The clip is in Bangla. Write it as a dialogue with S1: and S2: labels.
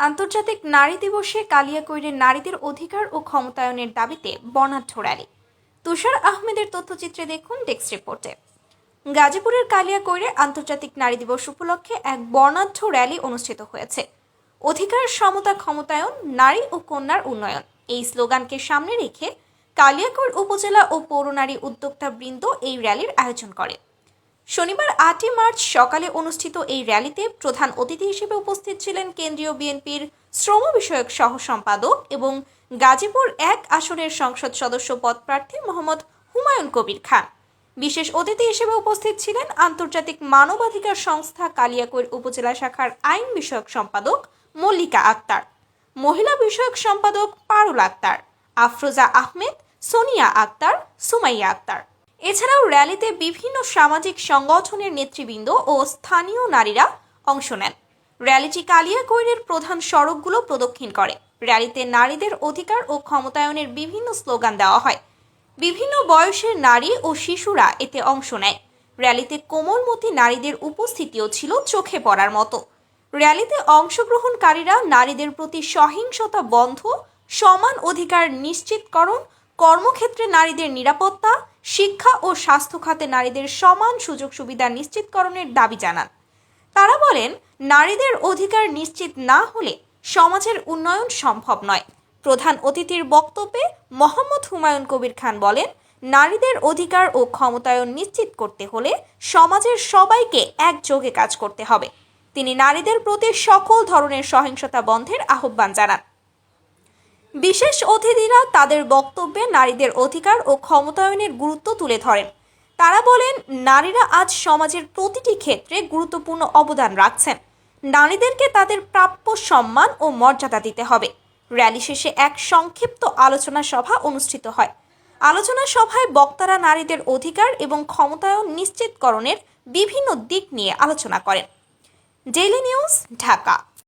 S1: আন্তর্জাতিক নারী দিবসে কালিয়াকৈরে নারীদের অধিকার ও ক্ষমতায়নের দাবিতে বর্ণাঢ্য র্যালি। তুষার আহমেদের তথ্যচিত্রে দেখুন ডেস্ক রিপোর্টে। গাজীপুরের কালিয়াকৈরে আন্তর্জাতিক নারী দিবস উপলক্ষে এক বর্ণাঢ্য র্যালি অনুষ্ঠিত হয়েছে। অধিকার, সমতা, ক্ষমতায়ন, নারী ও কন্যার উন্নয়ন এই স্লোগানকে সামনে রেখে কালিয়াকৈর উপজেলা ও পৌর নারী উদ্যোক্তা বৃন্দ এই র্যালির আয়োজন করে। শনিবার 8 মার্চ সকালে অনুষ্ঠিত এই র্যালিতে প্রধান অতিথি হিসেবে উপস্থিত ছিলেন কেন্দ্রীয় বিএনপির শ্রম বিষয়ক সহ সম্পাদক এবং গাজীপুর 1 আসনের সংসদ সদস্য পদপ্রার্থী মোহাম্মদ হুমায়ুন কবির খান। বিশেষ অতিথি হিসেবে উপস্থিত ছিলেন আন্তর্জাতিক মানবাধিকার সংস্থা কালিয়াকৈর উপজেলা শাখার আইন বিষয়ক সম্পাদক মল্লিকা আক্তার, মহিলা বিষয়ক সম্পাদক পারুল আক্তার, আফরোজা আহমেদ, সোনিয়া আক্তার, সুমাইয়া আক্তার। এছাড়াও র্যালিতে বিভিন্ন সামাজিক সংগঠনের নেতৃবৃন্দ ও স্থানীয় নারীরা অংশ নেন। র্যালিটি কালিয়াকৈরের প্রধান সড়কগুলো প্রদক্ষিণ করে। র্যালিতে নারীদের অধিকার ও ক্ষমতায়নের বিভিন্ন স্লোগান দেওয়া হয়। বিভিন্ন বয়সের নারী ও শিশুরা এতে অংশ নেয়। র্যালিতে কোমলমতি নারীদের উপস্থিতিও ছিল চোখে পড়ার মতো। র্যালিতে অংশগ্রহণকারীরা নারীদের প্রতি সহিংসতা বন্ধ, সমান অধিকার নিশ্চিতকরণ, কর্মক্ষেত্রে নারীদের নিরাপত্তা, শিক্ষা ও স্বাস্থ্য খাতে নারীদের সমান সুযোগ সুবিধা নিশ্চিতকরণের দাবি জানান। তারা বলেন, নারীদের অধিকার নিশ্চিত না হলে সমাজের উন্নয়ন সম্ভব নয়। প্রধান অতিথির বক্তব্যে মোহাম্মদ হুমায়ুন কবির খান বলেন, নারীদের অধিকার ও ক্ষমতায়ন নিশ্চিত করতে হলে সমাজের সবাইকে একযোগে কাজ করতে হবে। তিনি নারীদের প্রতি সকল ধরনের সহিংসতা বন্ধের আহ্বান জানান। বিশেষ অতিথিরা তাদের বক্তব্যে নারীদের অধিকার ও ক্ষমতায়নের গুরুত্ব তুলে ধরেন। তারা বলেন, নারীরা আজ সমাজের প্রতিটি ক্ষেত্রে গুরুত্বপূর্ণ অবদান রাখছেন। নারীদেরকে তাদের প্রাপ্য সম্মান ও মর্যাদা দিতে হবে। র্যালি শেষে এক সংক্ষিপ্ত আলোচনা সভা অনুষ্ঠিত হয়। আলোচনা সভায় বক্তারা নারীদের অধিকার এবং ক্ষমতায়ন নিশ্চিতকরণের বিভিন্ন দিক নিয়ে আলোচনা করেন। Daily news, Dhaka.